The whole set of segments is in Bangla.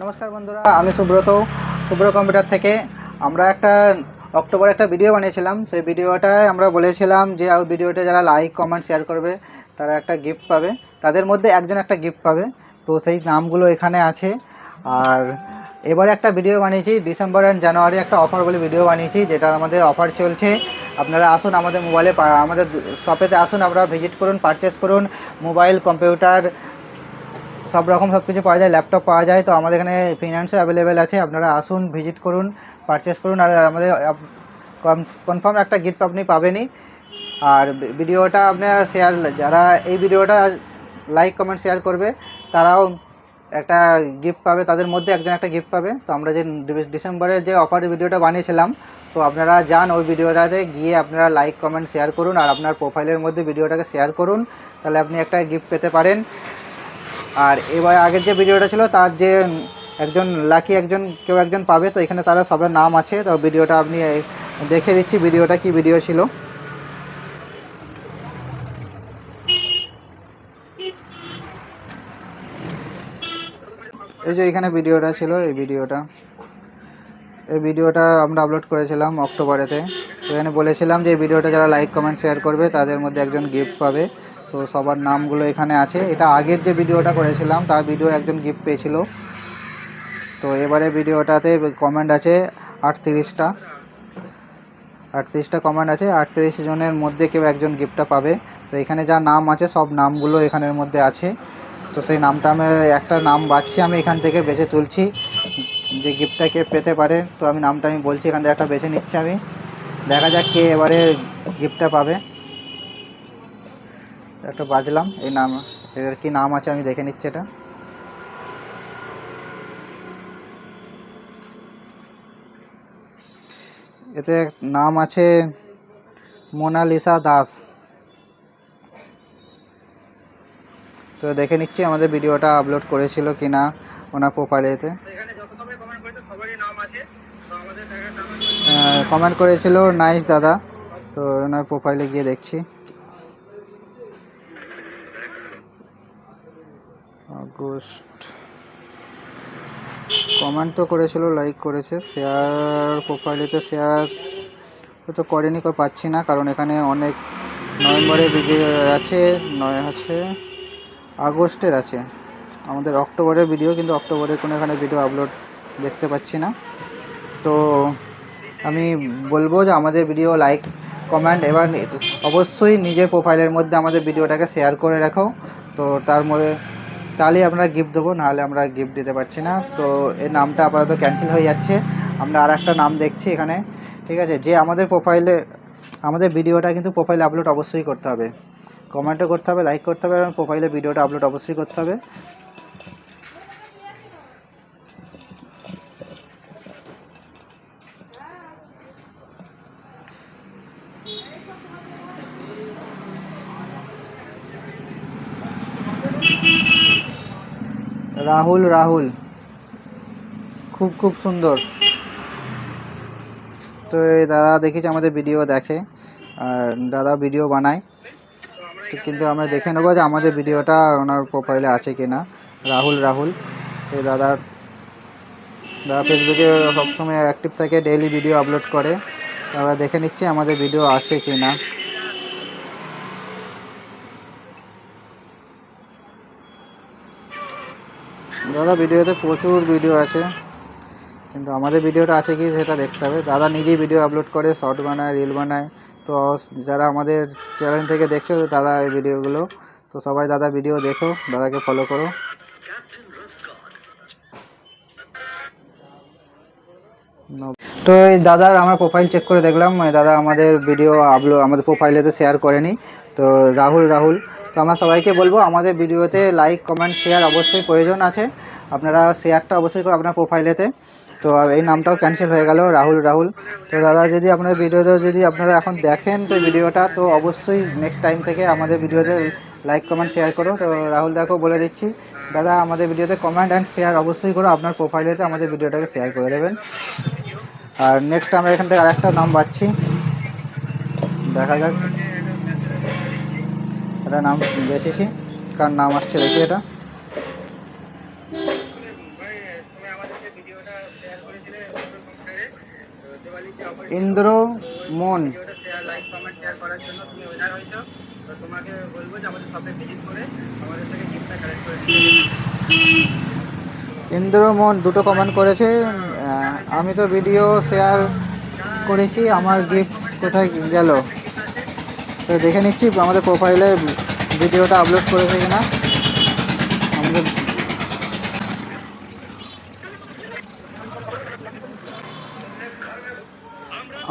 নমস্কার বন্ধুরা, আমি সুব্রত, সুব্রত কম্পিউটার থেকে। আমরা অক্টোবরে একটা ভিডিও বানিয়েছিলাম। সেই ভিডিওটায় আমরা বলেছিলাম যে ভিডিওটা যারা লাইক কমেন্ট শেয়ার করবে তারা একটা গিফট পাবে, তাদের মধ্যে একজন একটা গিফট পাবে। তো সেই নামগুলো এখানে আছে। আর এবারে একটা ভিডিও বানিয়েছি, ডিসেম্বর অ্যান্ড জানুয়ারি একটা অফার বলে ভিডিও বানিয়েছি, যেটা আমাদের অফার চলছে। আপনারা আসুন আমাদের মোবাইলে, আমাদের শপেতে আসুন, আপনারা ভিজিট করুন, পারচেস করুন। মোবাইল, কম্পিউটার সব রকম সব কিছু পাওয়া যায়, ল্যাপটপ পাওয়া যায়। তো আমাদের এখানে ফিনান্সও অ্যাভেলেবেল আছে, আপনারা আসুন, ভিজিট করুন, পারচেস করুন। আর আমাদের কনফার্ম একটা গিফট আপনি পাবেনই। আর ভিডিওটা আপনার শেয়ার, যারা এই ভিডিওটা লাইক কমেন্ট শেয়ার করবে তারাও একটা গিফট পাবে, তাদের মধ্যে একজন একটা গিফট পাবে। তো আমরা যে ডিসেম্বরের যে অফারের ভিডিওটা বানিয়েছিলাম, তো আপনারা যান ওই ভিডিওটাতে গিয়ে আপনারা লাইক কমেন্ট শেয়ার করুন আর আপনার প্রোফাইলের মধ্যে ভিডিওটাকে শেয়ার করুন, তাহলে আপনি একটা গিফট পেতে পারেন। আর এবার আগের যে ভিডিওটা ছিল তার যে একজন লাকি কেউ একজন পাবে। তো এখানে তারা সবার নাম আছে। তো ভিডিওটা আপনি দেখে দিচ্ছি ভিডিওটা কি ভিডিও ছিল। এই যে এখানে ভিডিওটা ছিল, এই ভিডিওটা আমরা আপলোড করেছিলাম অক্টোবরেতে। তো এখানে বলেছিলাম যে এই ভিডিওটা যারা লাইক কমেন্ট শেয়ার করবে তাদের মধ্যে একজন গিফট পাবে। তো সবার নামগুলো এখানে আছে। এটা আগের যে ভিডিওটা করেছিলাম তার ভিডিও একজন গিফট পেয়েছিল। তো এবারে ভিডিওটাতে কমেন্ট আছে 38টা কমেন্ট আছে, 38 জনের মধ্যে কেউ একজন গিফটটা পাবে। তো এখানে যা নাম আছে সব নামগুলো এখানের মধ্যে আছে। তো সেই নামটা আমি একটা নাম বাছছি, আমি এখান থেকে বেছে তুলছি যে গিফটটা কে পেতে পারে। তো নামটা আমি বলছি, এখান থেকে একটা বেছে নিচ্ছি আমি, দেখা যাক কে এবারে গিফটটা পাবে। একটা বাজলাম, এই নাম, এর কি নাম আছে আমি দেখে নিচ্ছি। এটা এতে নাম আছে মোনালিসা দাস। তো দেখে নিচ্ছি আমাদের ভিডিওটা আপলোড করেছিল কিনা ওনার প্রোফাইলেতে। কমেন্ট করেছিল নাইস দাদা। তো ওনার প্রোফাইলে গিয়ে দেখছি। আগস্ট কমেন্ট তো করেছিল, লাইক করেছে, শেয়ার প্রোফাইলেতে শেয়ার তো করেনি, পাচ্ছি না, কারণ এখানে অনেক নভেম্বরের ভিডিও আছে, আগস্টের আছে, আমাদের অক্টোবরের ভিডিও, কিন্তু অক্টোবরের কোনো এখানে ভিডিও আপলোড দেখতে পাচ্ছি না। তো আমি বলবো যে আমাদের ভিডিও লাইক কমেন্ট এবার অবশ্যই নিজের প্রোফাইলের মধ্যে আমাদের ভিডিওটাকে শেয়ার করে রাখো। তো তার মধ্যে তাহলেই আমরা গিফট দেবো, নাহলে আমরা গিফট দিতে পারছি না। তো এই নামটা আপাতত ক্যান্সেল হয়ে যাচ্ছে, আমরা আর একটা নাম দেখছি এখানে। ঠিক আছে, যে আমাদের প্রোফাইলে, আমাদের ভিডিওটা কিন্তু প্রোফাইলে আপলোড অবশ্যই করতে হবে, কমেন্টও করতে হবে, লাইক করতে হবে, এবং প্রোফাইলে ভিডিওটা আপলোড অবশ্যই করতে হবে। রাহুল খুব সুন্দর। তো এই দাদা দেখেছি আমাদের ভিডিও দেখে, আর দাদা ভিডিও বানায়। কিন্তু আমরা দেখে নেবো যে আমাদের ভিডিওটা ওনার প্রোফাইলে আছে কি না। রাহুল এই দাদা ফেসবুকে সবসময় অ্যাক্টিভ থাকে, ডেইলি ভিডিও আপলোড করে। আমরা দেখে নিচ্ছি আমাদের ভিডিও আছে কি না। দাদা ভিডিওতে প্রচুর ভিডিও আছে, কিন্তু আমাদের ভিডিওটা আছে কি সেটা দেখতে হবে। দাদা নিজেই ভিডিও আপলোড করে, শর্ট বানায়, রিল বানায়। তো যারা আমাদের চ্যানেল থেকে দেখছো দাদা এই ভিডিওগুলো, তো সবাই দাদা ভিডিও দেখো, দাদাকে ফলো করো। তো এই দাদার আমার প্রোফাইল চেক করে দেখলাম, দাদা আমাদের ভিডিও আমাদের প্রোফাইলেতে শেয়ার করেনি। তো রাহুল, তো আমরা সবাইকে বলবো আমাদের ভিডিওতে লাইক কমেন্ট শেয়ার অবশ্যই প্রয়োজন আছে, আপনারা শেয়ারটা অবশ্যই করো আপনার প্রোফাইলেতে। তো এই নামটাও ক্যান্সেল হয়ে গেল, রাহুল। তো দাদা যদি আপনার ভিডিওতে যদি আপনারা এখন দেখেন তো ভিডিওটা, তো অবশ্যই নেক্সট টাইম থেকে আমাদের ভিডিওতে লাইক কমেন্ট শেয়ার করো। তো রাহুল দাকেও বলে দিচ্ছি, দাদা আমাদের ভিডিওতে কমেন্ট অ্যান্ড শেয়ার অবশ্যই করো, আপনার প্রোফাইলেতে আমাদের ভিডিওটাকে শেয়ার করে দেবেন। আর নেক্সট আমরা এখান থেকে আরেকটা নাম পাচ্ছি, দেখা যাক। একটা নাম বেছেছি, কার নাম আসছে দেখি। এটা ইন্দ্র মন। ইন্দ্র মন দুটো কমেন্ট করেছে। আমি তো ভিডিও শেয়ার করেছি, আমার গিফট কোথায় গেল? তো দেখে নিচ্ছি আমাদের প্রোফাইলে ভিডিওটা আপলোড করেছে কিনা।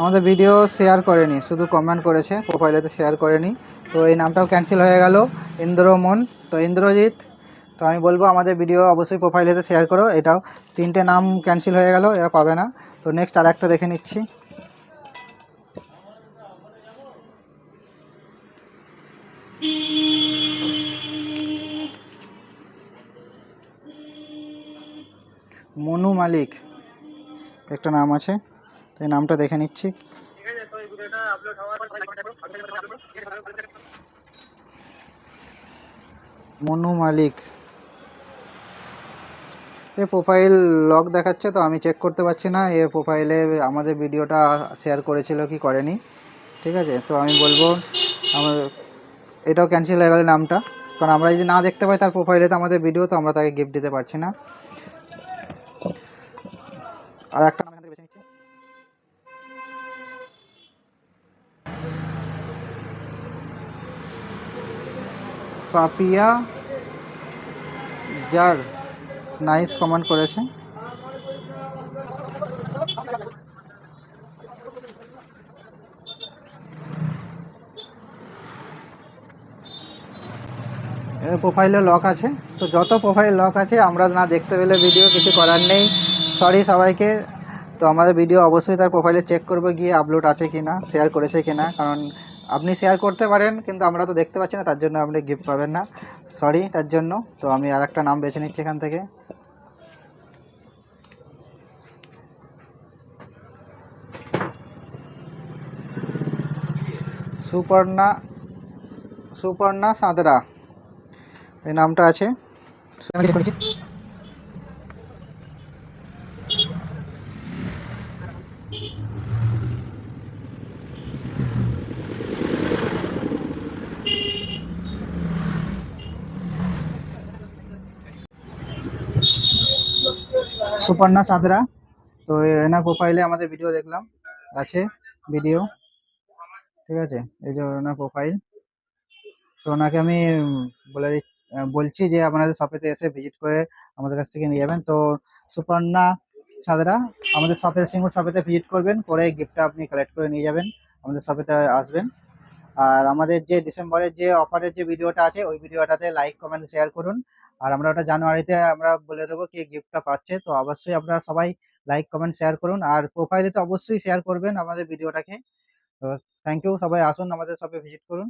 আমাদের ভিডিও শেয়ার করেনি, শুধু কমেন্ট করেছে, প্রোফাইলেতে শেয়ার করেনি। তো এই নামটাও ক্যান্সেল হয়ে গেল, ইন্দ্রমন। তো ইন্দ্রজিৎ, তো আমি বলবো আমাদের ভিডিও অবশ্যই প্রোফাইলেতে শেয়ার করো। এটাও 3টে নাম ক্যান্সেল হয়ে গেল, এরা পাবে না। তো নেক্সট আর একটা দেখে নিচ্ছি। মনু মালিক একটা নাম আছে, তো এই নামটা দেখে নিচ্ছি। মনু মালিক, এ প্রোফাইল লক দেখাচ্ছে, তো আমি চেক করতে পারছি না এ প্রোফাইলে আমাদের ভিডিওটা শেয়ার করেছিল কি করেনি। ঠিক আছে, তো আমি বলবো আমার এটাও ক্যান্সেল হয়ে গেল নামটা, কারণ আমরা যদি না দেখতে পাই তার প্রোফাইলে তো আমাদের ভিডিও, তো আমরা তাকে গিফট দিতে পারছি না। আর একটা নাম এখান থেকে বেছে নিচ্ছি। পাপিয়া জার নাইস কমেন্ট করেছে। প্রোফাইলে লক আছে, তো যত প্রোফাইল লক আছে আমরা না দেখতে পেলে ভিডিও কিছু করার নেই, সরি সবাইকে। তো আমাদের ভিডিও অবশ্যই তার প্রোফাইলে চেক করবো গিয়ে আপলোড আছে কি না, শেয়ার করেছে কি না, কারণ আপনি শেয়ার করতে পারেন কিন্তু আমরা তো দেখতে পাচ্ছি না, তার জন্য আপনি গিফট পাবেন না, সরি তার জন্য। তো আমি আর একটা নাম বেছে নিচ্ছি এখান থেকে। সুপর্ণা সাঁতরা এই নামটা আছে। সুপর্ণা সাঁতরা, তো এনার প্রোফাইলে আমাদের ভিডিও দেখলাম আছে ভিডিও, ঠিক আছে, এই যে ওনার প্রোফাইল। তো ওনাকে আমি বলছি যে আপনাদের শপেতে এসে ভিজিট করে আমাদের কাছ থেকে নিয়ে যাবেন। তো সুপর্ণা সাঁতরা আমাদের শপে, সিঙ্গুর শপেতে ভিজিট করবেন, করে গিফটটা আপনি কালেক্ট করে নিয়ে যাবেন, আমাদের শপেতে আসবেন। আর আমাদের যে ডিসেম্বরের যে অফারের যে ভিডিওটা আছে ওই ভিডিওটাতে লাইক কমেন্ট শেয়ার করুন। আর আমরা ওটা জানুয়ারিতে আমরা বলে দেবো কি গিফটটা পাচ্ছে, তো অবশ্যই আপনারা সবাই লাইক কমেন্ট শেয়ার করুন, আর প্রোফাইলে তো অবশ্যই শেয়ার করবেন আমাদের ভিডিওটাকে। তো থ্যাংক ইউ, সবাই আসুন আমাদের শপে ভিজিট করুন।